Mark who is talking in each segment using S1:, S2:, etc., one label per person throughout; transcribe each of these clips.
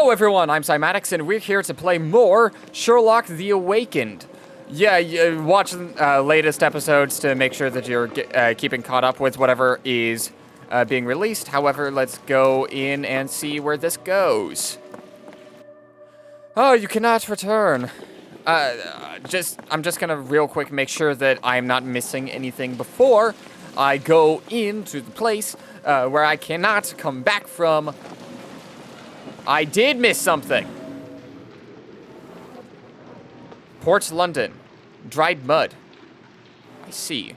S1: Hello everyone, I'm Cymatics and we're here to play more Sherlock the Awakened. Yeah, watch latest episodes to make sure that you're keeping caught up with whatever is being released. However, let's go in and see where this goes. Oh, you cannot return. I'm just gonna real quick make sure that I'm not missing anything before I go into the place where I cannot come back from. I did miss something. Port London. Dried mud. I see.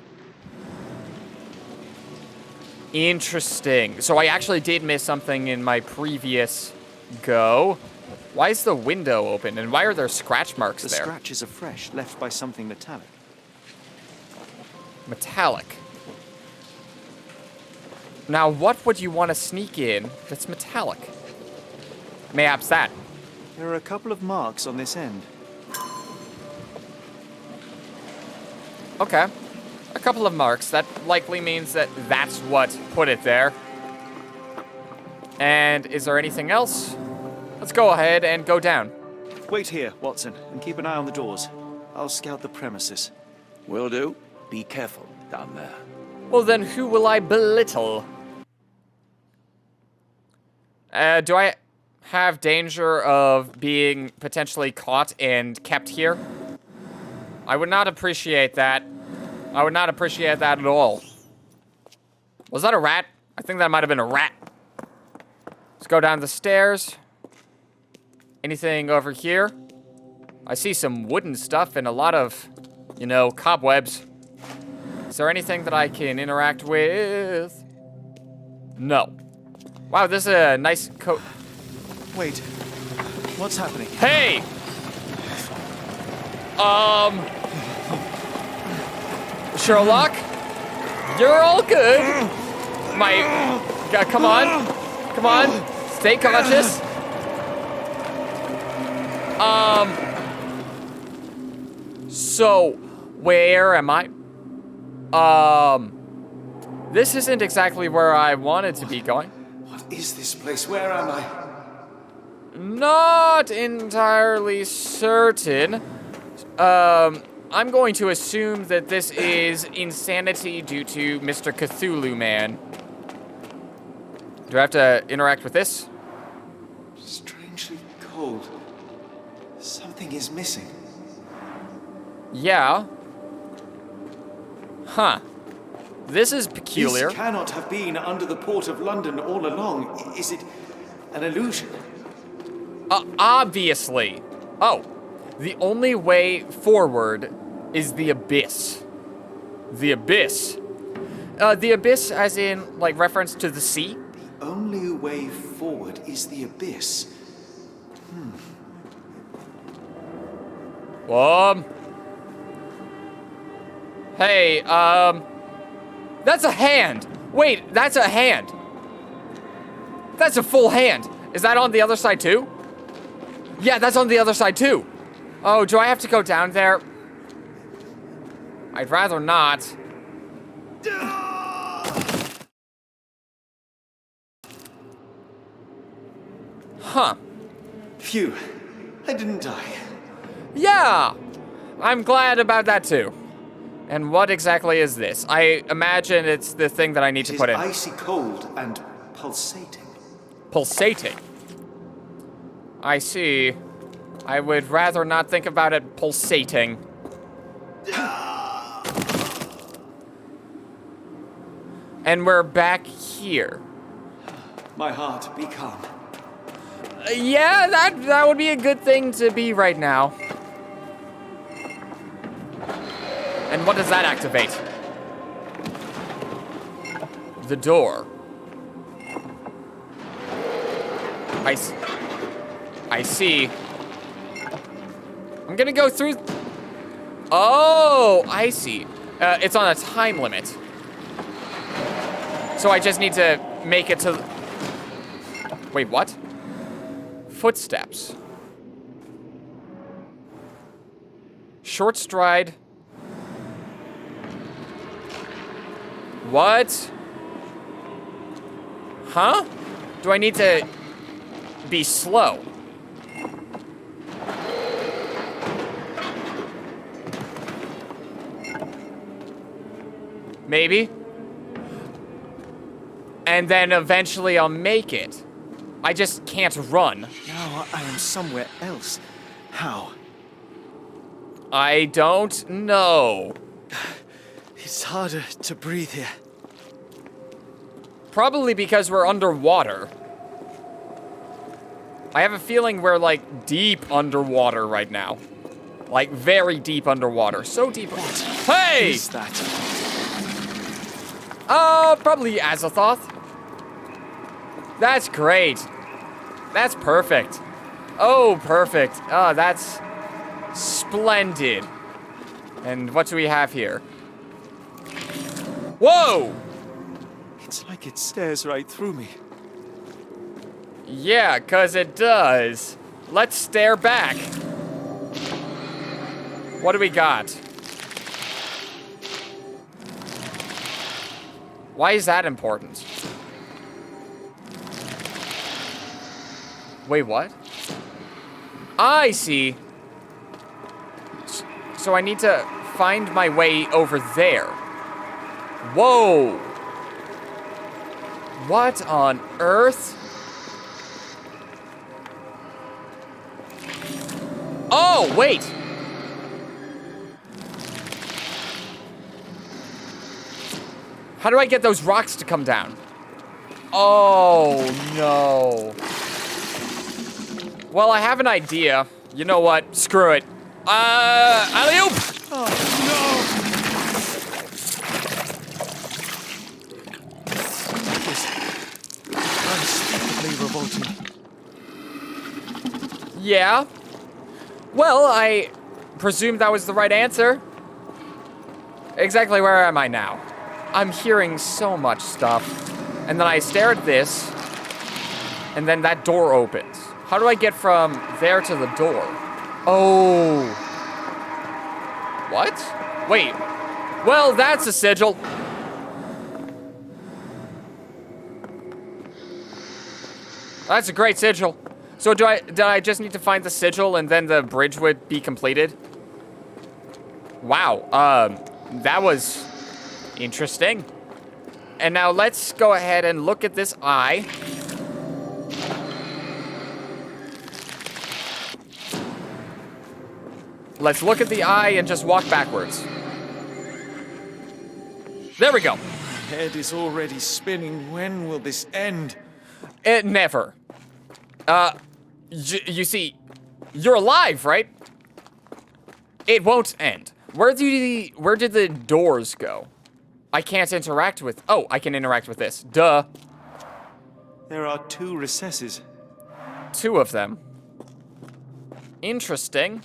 S1: Interesting. So I actually did miss something in my previous go. Why is the window open, and why are there scratch marks there?
S2: The scratches are fresh, left by something metallic.
S1: Metallic. Now, what would you want to sneak in that's metallic? Mayhaps that.
S2: There are a couple of marks on this end.
S1: Okay. A couple of marks. That likely means that that's what put it there. And is there anything else? Let's go ahead and go down.
S2: Wait here, Watson, and keep an eye on the doors. I'll scout the premises.
S3: Will do. Be careful down there.
S1: Well, then who will I belittle? Do I have danger of being potentially caught and kept here? I would not appreciate that. I would not appreciate that at all. Was that a rat? I think that might have been a rat. Let's go down the stairs. Anything over here? I see some wooden stuff and a lot of, you know, cobwebs. Is there anything that I can interact with? No. Wow, this is a nice coat.
S2: Wait. What's happening?
S1: Hey! Sherlock? You're all good. Come on. Come on. Stay cautious. So, where am I? This isn't exactly where I wanted to be going.
S2: What is this place? Where am I?
S1: Not entirely certain. I'm going to assume that this is insanity due to Mr. Cthulhu Man. Do I have to interact with this?
S2: Strangely cold. Something is missing.
S1: Yeah. Huh. This is peculiar.
S2: This cannot have been under the port of London all along. Is it an illusion?
S1: Obviously. Oh. The only way forward is the abyss. The abyss. The abyss as in, like, reference to the sea?
S2: The only way forward is the abyss.
S1: Hey, that's a hand. Wait, that's a hand. That's a full hand. Is that on the other side too? Yeah, that's on the other side too. Oh, do I have to go down there? I'd rather not. Huh.
S2: Phew. I didn't die.
S1: Yeah, I'm glad about that too. And what exactly is this? I imagine it's the thing that I need to put in.
S2: It is icy cold and pulsating.
S1: Pulsating. I see. I would rather not think about it pulsating. And we're back here.
S2: My heart, be calm.
S1: Yeah, that would be a good thing to be right now. And what does that activate? The door. I see. I'm gonna go through. Oh, I see. It's on a time limit. So I just need to make it to. Wait, what? Footsteps. Short stride. What? Huh? Do I need to be slow? Maybe. And then eventually I'll make it. I just can't run.
S2: Now I am somewhere else. How?
S1: I don't know.
S2: It's harder to breathe here.
S1: Probably because we're underwater. I have a feeling we're, like, deep underwater right now. Like, very deep underwater. So deep.
S2: What
S1: Hey!
S2: is that?
S1: Probably Azathoth. That's great. That's perfect. Oh, perfect. Oh, that's splendid. And what do we have here? Whoa!
S2: It's like it stares right through me.
S1: Yeah, 'cause it does. Let's stare back. What do we got? Why is that important? Wait, what? I see. So I need to find my way over there. Whoa! What on earth? Oh, wait! How do I get those rocks to come down? Oh, no. Well, I have an idea. You know what? Screw it. Alley-oop!
S2: Oh, no! Unspeakably revolting.
S1: Yeah. Well, I presumed that was the right answer. Exactly where am I now? I'm hearing so much stuff. And then I stare at this, and then that door opens. How do I get from there to the door? Oh. What? Wait. Well, that's a sigil. That's a great sigil. So did I just need to find the sigil and then the bridge would be completed? Wow. That was interesting. And now let's go ahead and look at this eye. Let's look at the eye and just walk backwards. There we go.
S2: My head is already spinning. When will this end?
S1: It never. You see, you're alive, right? It won't end. Where did the doors go? I can't interact with... Oh, I can interact with this. Duh.
S2: There are 2 recesses.
S1: 2 of them. Interesting.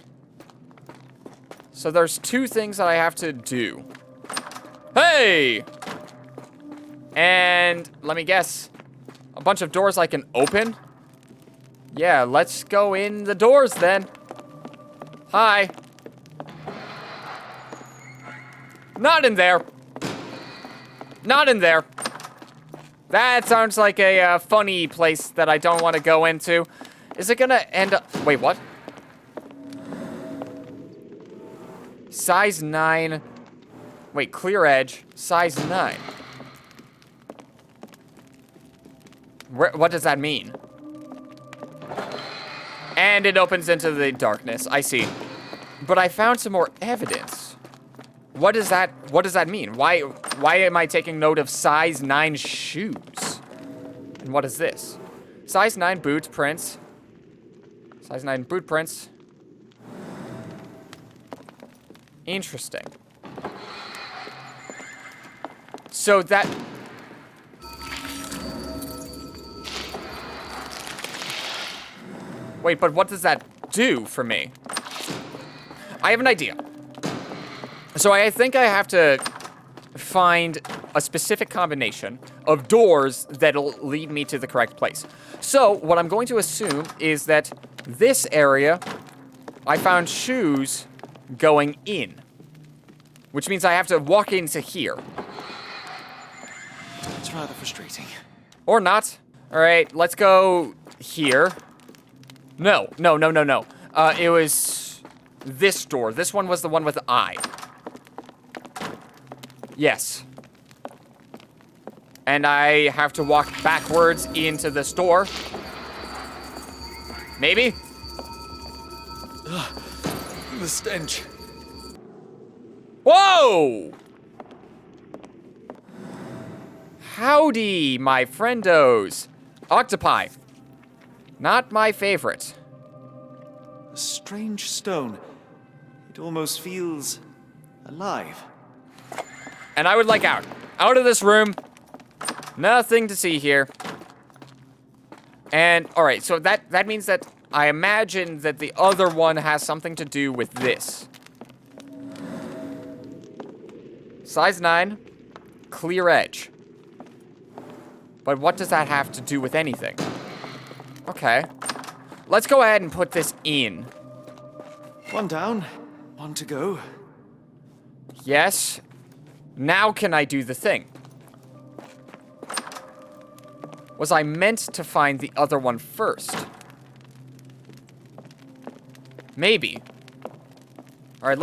S1: So there's 2 things that I have to do. Hey! And let me guess. A bunch of doors I can open? Yeah, let's go in the doors then. Hi. Not in there. Not in there. That sounds like a funny place that I don't want to go into. Is it gonna end up... Wait, what? Size 9. Wait, clear edge. Size 9. What does that mean? And it opens into the darkness. I see. But I found some more evidence. What does that mean? Why am I taking note of size 9 shoes? And what is this? Size 9 boot prints. Size 9 boot prints. Interesting. So that... Wait, but what does that do for me? I have an idea. So I think I have to find a specific combination of doors that'll lead me to the correct place. So what I'm going to assume is that this area, I found shoes going in, which means I have to walk into here.
S2: It's rather frustrating.
S1: Or not. All right, let's go here. No. It was this door. This one was the one with the eye. Yes. And I have to walk backwards into the store. Maybe?
S2: The stench.
S1: Whoa! Howdy, my friendos. Octopi. Not my favorite.
S2: A strange stone. It almost feels alive.
S1: And I would like out. Out of this room. Nothing to see here. And, alright, so that means that I imagine that the other one has something to do with this. Size 9. Clear edge. But what does that have to do with anything? Okay. Let's go ahead and put this in.
S2: One down, one to go.
S1: Yes. Now can I do the thing? Was I meant to find the other one first? Maybe. Alright,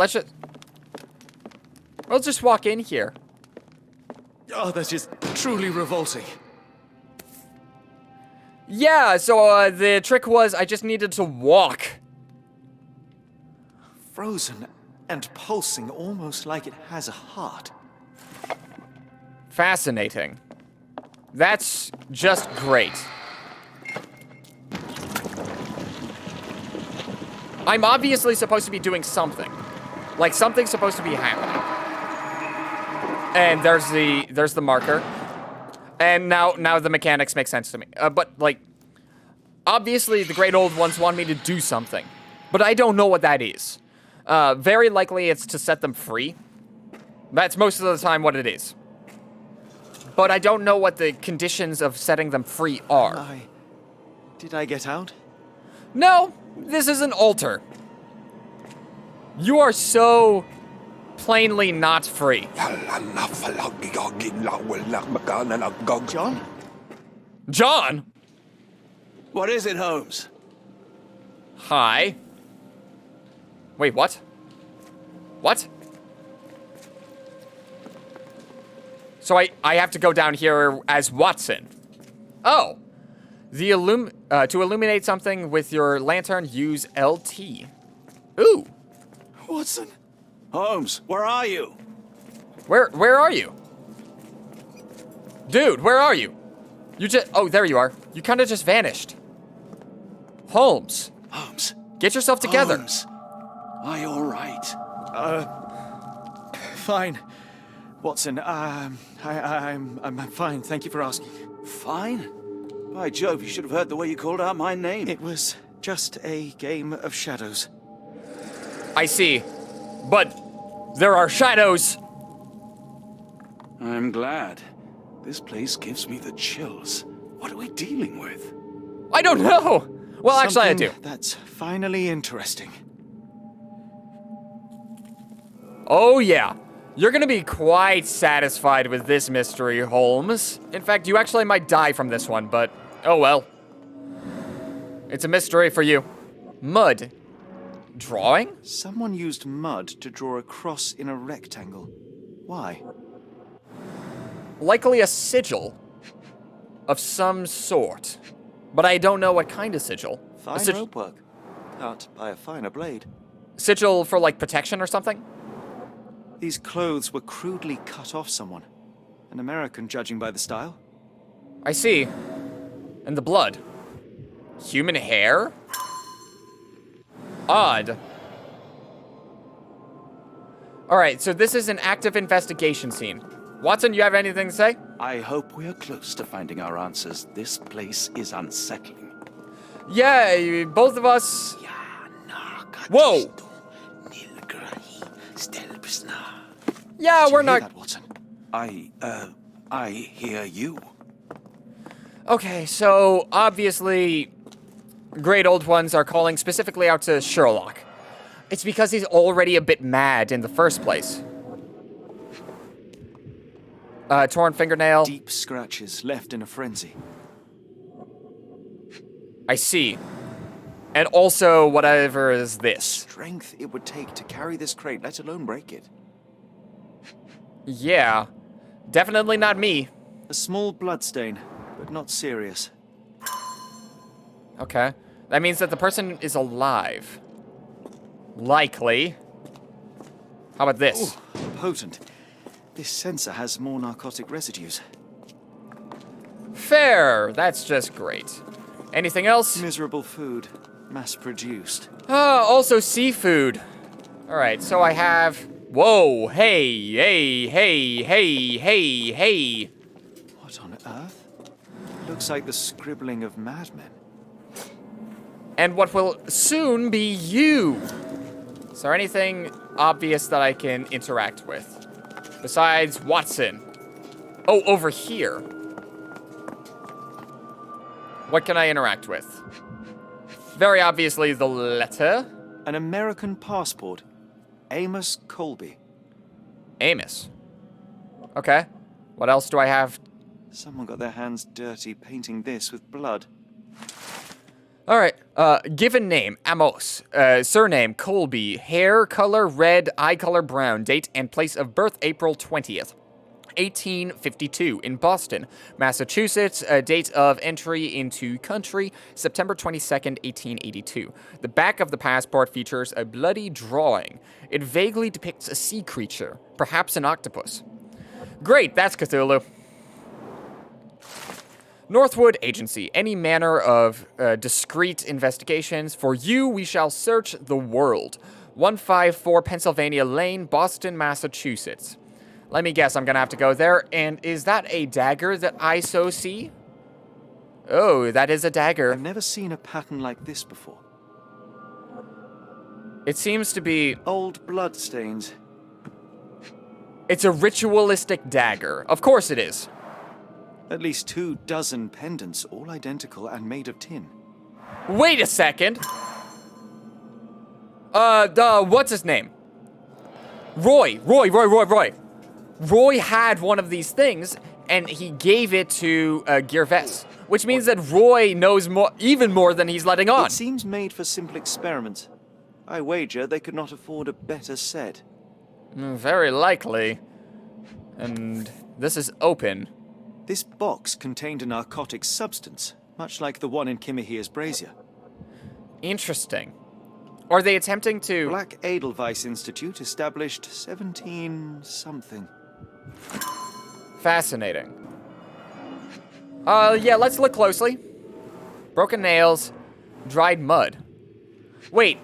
S1: we'll just walk in here.
S2: Oh, that is truly revolting.
S1: Yeah, so the trick was I just needed to walk.
S2: Frozen and pulsing almost like it has a heart.
S1: Fascinating. That's just great. I'm obviously supposed to be doing something. Like, something's supposed to be happening. And there's the marker. And now the mechanics make sense to me. But, like, obviously the great old ones want me to do something. But I don't know what that is. Very likely it's to set them free. That's most of the time what it is. But I don't know what the conditions of setting them free are.
S2: Did I get out?
S1: No, this is an altar. You are so plainly not free.
S2: John?
S1: John?
S3: What is it, Holmes?
S1: Hi. Wait, what? What? So I have to go down here as Watson. Oh. To illuminate something with your lantern, use LT. Ooh.
S2: Watson?
S3: Holmes, where are you?
S1: Where are you? Dude, where are you? Oh, there you are. You kind of just vanished. Holmes.
S3: Holmes.
S1: Get yourself together.
S3: Holmes. Are you all right?
S2: Fine. Watson, I'm fine. Thank you for asking.
S3: Fine? By Jove, you should have heard the way you called out my name.
S2: It was just a game of shadows.
S1: I see. But there are shadows.
S3: I'm glad. This place gives me the chills. What are we dealing with?
S1: I don't know. Well, actually, I do.
S2: Something that's finally interesting.
S1: Oh, yeah. You're gonna be quite satisfied with this mystery, Holmes. In fact, you actually might die from this one, but oh well. It's a mystery for you. Mud. Drawing?
S2: Someone used mud to draw a cross in a rectangle. Why?
S1: Likely a sigil of some sort. But I don't know what kind of sigil.
S2: Fine rope work. Cut by a finer blade.
S1: Sigil for, like, protection or something?
S2: These clothes were crudely cut off someone. An American, judging by the style.
S1: I see. And the blood. Human hair? Odd. Alright, so this is an active investigation scene. Watson, you have anything to say?
S3: I hope we are close to finding our answers. This place is unsettling.
S1: Yeah, both of us... Whoa! Yeah, we're not...
S2: That, Watson?
S3: I hear you.
S1: Okay, so obviously, great old ones are calling specifically out to Sherlock. It's because he's already a bit mad in the first place. Torn fingernail.
S2: Deep scratches left in a frenzy.
S1: I see. And also, whatever is this.
S2: Strength it would take to carry this crate, let alone break it.
S1: Yeah. Definitely not me.
S2: A small bloodstain, but not serious.
S1: Okay. That means that the person is alive. Likely. How about this?
S2: Ooh, potent. This sensor has more narcotic residues.
S1: Fair. That's just great. Anything else?
S2: Miserable food. Mass-produced.
S1: Also seafood. Alright, so I have... Whoa, hey, hey.
S2: What on earth? Looks like the scribbling of madmen.
S1: And what will soon be you. Is there anything obvious that I can interact with? Besides Watson. Oh, over here. What can I interact with? Very obviously the letter.
S2: An American passport. Amos Colby.
S1: Amos. Okay. What else do I have?
S2: Someone got their hands dirty painting this with blood.
S1: Alright. Given name, Amos. Surname, Colby. Hair color, red. Eye color, brown. Date and place of birth, April 20th. 1852 in Boston, Massachusetts. Date of entry into country, September 22nd, 1882. The back of the passport features a bloody drawing. It vaguely depicts a sea creature, perhaps an octopus. Great, that's Cthulhu. Northwood Agency. Any manner of discreet investigations. For you, we shall search the world. 154 Pennsylvania Lane, Boston, Massachusetts. Let me guess, I'm gonna have to go there. And is that a dagger that I so see? Oh, that is a dagger.
S2: I've never seen a pattern like this before.
S1: It seems to be...
S2: Old blood stains.
S1: It's a ritualistic dagger. Of course it is.
S2: At least 24 pendants, all identical and made of tin.
S1: Wait a second. What's his name? Roy. Roy had one of these things, and he gave it to Gervais, which means that Roy knows more, even more than he's letting on.
S2: It seems made for simple experiments. I wager they could not afford a better set.
S1: Very likely. And this is open.
S2: This box contained a narcotic substance, much like the one in Kimihir's brazier.
S1: Interesting. Are they attempting to...
S2: Black Edelweiss Institute established 17-something.
S1: Fascinating. Yeah, let's look closely. Broken nails, dried mud. Wait,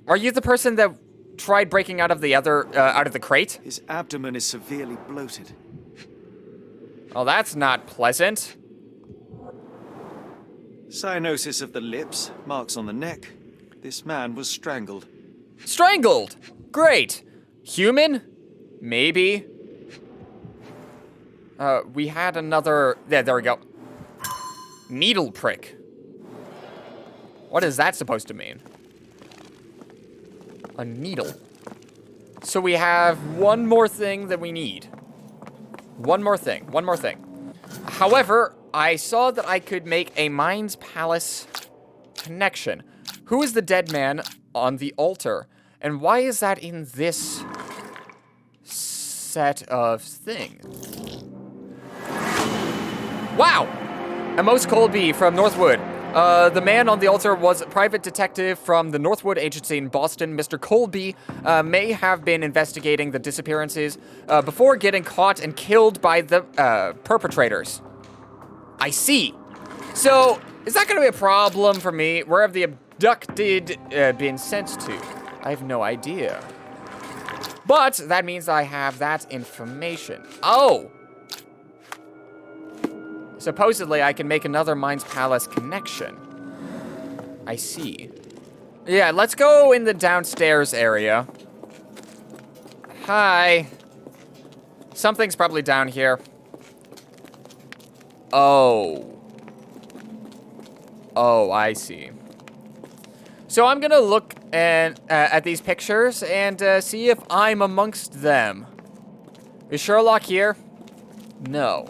S1: are you the person that tried breaking out of the out of the crate?
S2: His abdomen is severely bloated.
S1: Oh, that's not pleasant.
S2: Cyanosis of the lips, marks on the neck. This man was strangled.
S1: Strangled! Great. Human? Maybe. We had another... there we go. Needle prick. What is that supposed to mean? A needle. So we have one more thing that we need. One more thing. However, I saw that I could make a Mind's Palace connection. Who is the dead man on the altar? And why is that in this set of things? Wow! Amos Colby from Northwood. The man on the altar was a private detective from the Northwood Agency in Boston. Mr. Colby may have been investigating the disappearances before getting caught and killed by the perpetrators. I see. So, is that going to be a problem for me? Where have the abducted been sent to? I have no idea. But that means I have that information. Oh! Supposedly, I can make another Mind's Palace connection. I see. Yeah, let's go in the downstairs area. Hi. Something's probably down here. Oh. Oh, I see. So I'm gonna look at these pictures and see if I'm amongst them. Is Sherlock here? No.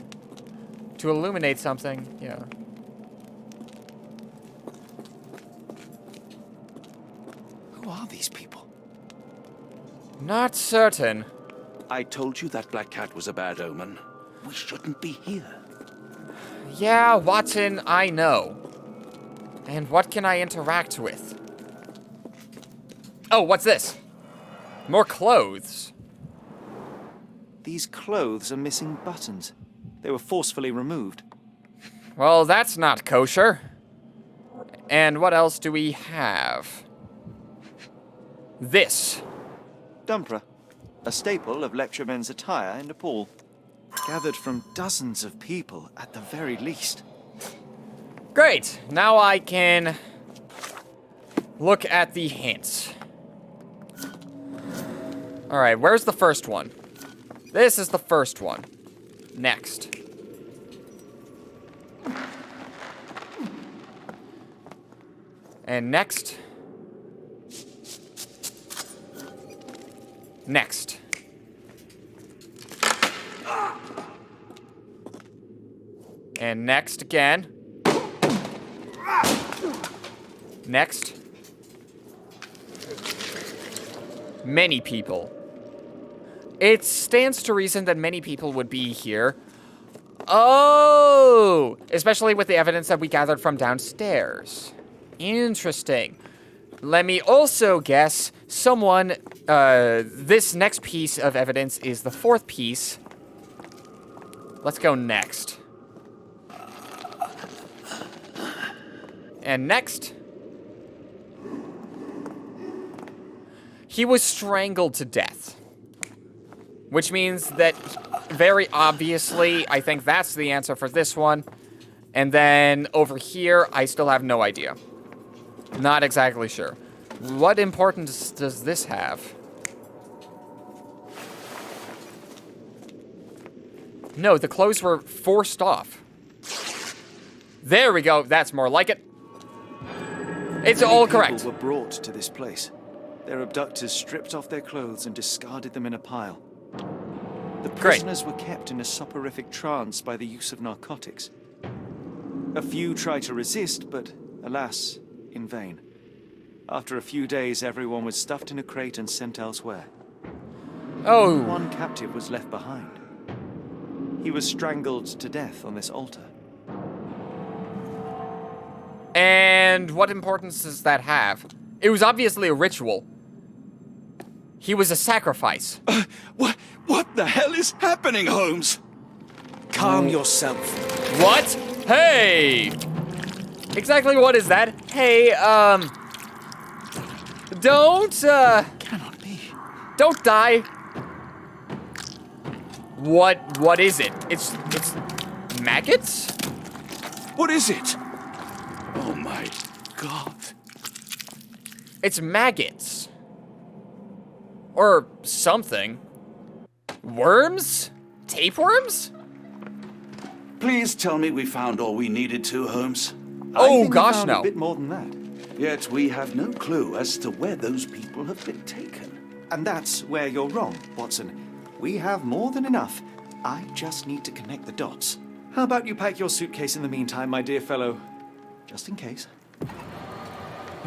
S1: To illuminate something, yeah.
S2: Who are these people?
S1: Not certain.
S3: I told you that black cat was a bad omen. We shouldn't be here.
S1: Yeah, Watson, I know. And what can I interact with? Oh, what's this? More clothes.
S2: These clothes are missing buttons. They were forcefully removed.
S1: Well, that's not kosher. And what else do we have? This.
S2: Dumpra, a staple of lecturemen's attire in Nepal. Gathered from dozens of people at the very least.
S1: Great. Now I can look at the hints. All right, where's the first one? This is the first one. Next. And next. Next. And next again. Next. Many people. It stands to reason that many people would be here. Oh! Especially with the evidence that we gathered from downstairs. Interesting. Let me also guess someone, this next piece of evidence is the fourth piece. Let's go next. And next. He was strangled to death. Which means that, very obviously, I think that's the answer for this one. And then over here, I still have no idea. Not exactly sure. What importance does this have? No, the clothes were forced off. There we go. That's more like it. It's all correct.
S2: People were brought to this place. Their abductors stripped off their clothes and discarded them in a pile. The prisoners were kept in a soporific trance by the use of narcotics. A few tried to resist, but alas, in vain. After a few days, everyone was stuffed in a crate and sent elsewhere.
S1: Oh.
S2: One captive was left behind. He was strangled to death on this altar.
S1: And what importance does that have? It was obviously a ritual. He was a sacrifice.
S3: What the hell is happening, Holmes?
S2: Calm yourself.
S1: What? Hey! Exactly what is that? Hey, don't,
S2: Cannot be.
S1: don't die. What is it? It's maggots?
S3: What is it? Oh my God.
S1: It's maggots. Or something. Worms? Tapeworms?
S3: Please tell me we found all we needed to, Holmes.
S2: I think we
S1: gosh,
S2: found
S1: no.
S2: a bit more than that.
S3: Yet we have no clue as to where those people have been taken.
S2: And that's where you're wrong, Watson. We have more than enough. I just need to connect the dots. How about you pack your suitcase in the meantime, my dear fellow? Just in case.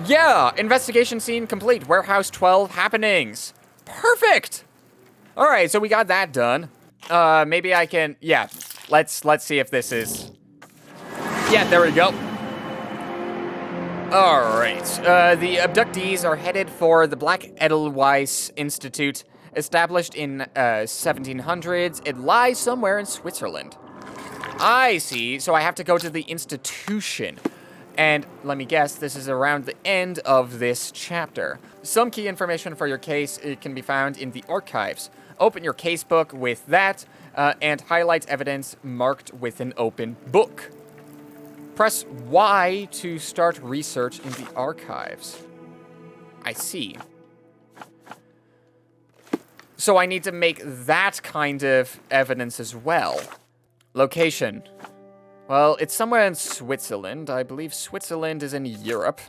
S1: Yeah, investigation scene complete. Warehouse 12 happenings. Perfect. All right, so we got that done. Maybe I can. Yeah, let's see if this is. Yeah, there we go. All right. The abductees are headed for the Black Edelweiss Institute, established in 1700s. It lies somewhere in Switzerland. I see. So I have to go to the institution. And let me guess, this is around the end of this chapter. Some key information for your case can be found in the archives. Open your casebook with that, and highlight evidence marked with an open book. Press Y to start research in the archives. I see. So I need to make that kind of evidence as well. Location. Well, it's somewhere in Switzerland. I believe Switzerland is in Europe.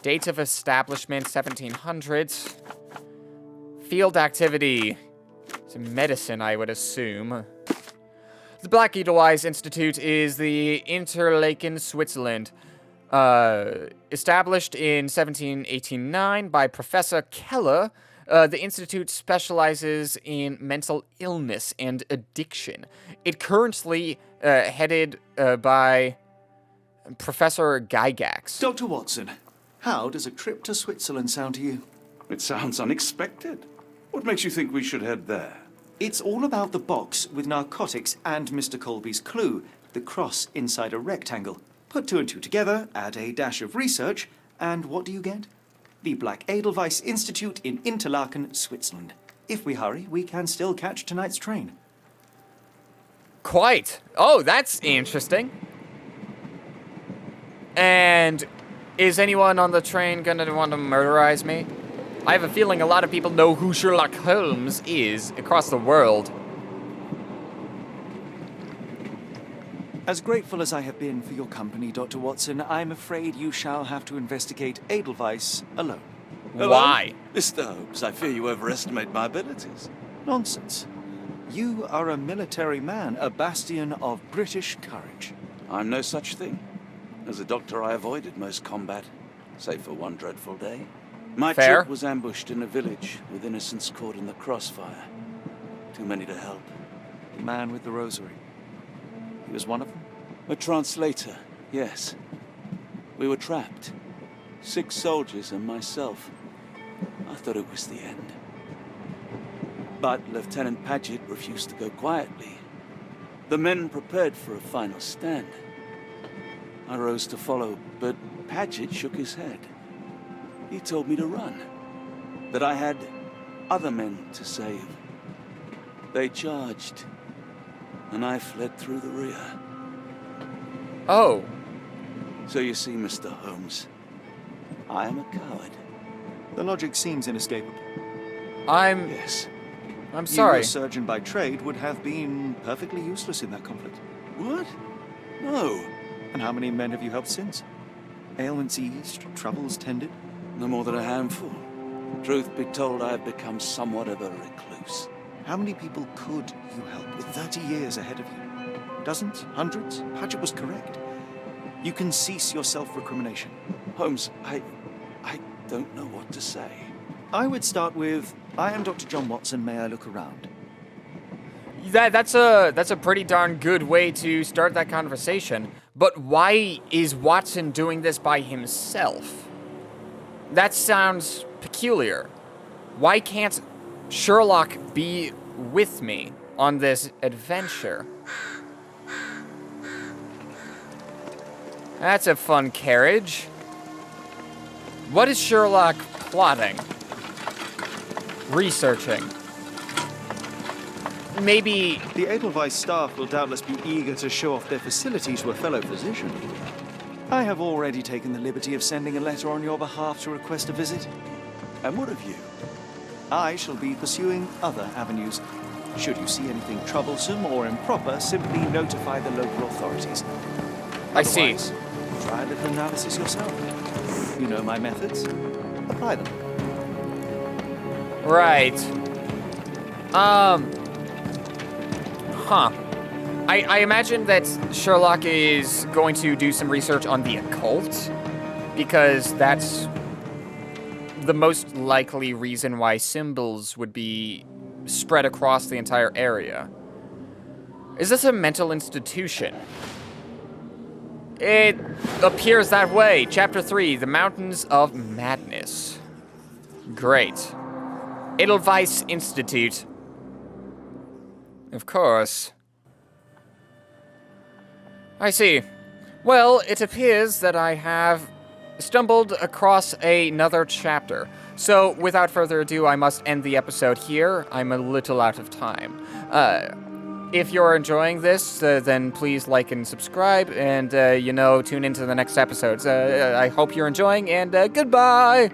S1: Date of establishment, 1700s. Field activity. It's medicine, I would assume. The Black Edelweiss Institute is the Interlaken, Switzerland. Established in 1789 by Professor Keller, the institute specializes in mental illness and addiction. It currently headed by Professor Gygax.
S2: Dr. Watson, how does a trip to Switzerland sound to you?
S3: It sounds unexpected. What makes you think we should head there?
S2: It's all about the box with narcotics and Mr. Colby's clue, the cross inside a rectangle. Put two and two together, add a dash of research, and what do you get? The Black Edelweiss Institute in Interlaken, Switzerland. If we hurry, we can still catch tonight's train.
S1: Quite. Oh, that's interesting. And is anyone on the train gonna want to murderize me? I have a feeling a lot of people know who Sherlock Holmes is across the world.
S2: As grateful as I have been for your company, Dr. Watson, I'm afraid you shall have to investigate Edelweiss alone.
S3: Hello?
S1: Why?
S3: Mr. Holmes, I fear you overestimate my abilities.
S2: Nonsense. You are a military man, a bastion of British courage.
S3: I'm no such thing. As a doctor, I avoided most combat, save for one dreadful day. My
S1: Fair.
S3: troop was ambushed in a village, with innocents caught in the crossfire. Too many to help.
S2: The man with the rosary. He was one of them?
S3: A translator, yes. We were trapped. 6 soldiers and myself. I thought it was the end. But Lieutenant Paget refused to go quietly. The men prepared for a final stand. I rose to follow, but Paget shook his head. He told me to run. That I had other men to save. They charged, and I fled through the rear.
S1: Oh.
S3: So you see, Mr. Holmes, I am a coward.
S2: The logic seems inescapable.
S3: Yes.
S1: I'm
S2: You,
S1: sorry.
S2: a surgeon by trade, would have been perfectly useless in that conflict.
S3: What? No.
S2: And how many men have you helped since? Ailments eased, troubles tended?
S3: No more than a handful. Truth be told, I have become somewhat of a recluse.
S2: How many people could you help with 30 years ahead of you? Dozens? Hundreds? Paget was correct. You can cease your self-recrimination.
S3: Holmes, I don't know what to say.
S2: I would start with, I am Dr. John Watson, may I look around?
S1: That's a pretty darn good way to start that conversation. But why is Watson doing this by himself? That sounds peculiar. Why can't Sherlock be with me on this adventure? That's a fun carriage. What is Sherlock plotting? Researching. Maybe...
S2: The Edelweiss staff will doubtless be eager to show off their facilities to a fellow physician. I have already taken the liberty of sending a letter on your behalf to request a visit.
S3: And what of you?
S2: I shall be pursuing other avenues. Should you see anything troublesome or improper, simply notify the local authorities.
S1: I see.
S2: Otherwise, try a little analysis yourself. You know my methods. Apply them.
S1: Right. I imagine that Sherlock is going to do some research on the occult, because that's the most likely reason why symbols would be spread across the entire area. Is this a mental institution? It appears that way. Chapter 3, The Mountains of Madness. Great. Edelweiss Institute. Of course. I see. Well, it appears that I have stumbled across another chapter. So, without further ado, I must end the episode here. I'm a little out of time. If you're enjoying this, then please like and subscribe, and, tune into the next episodes. I hope you're enjoying, and goodbye!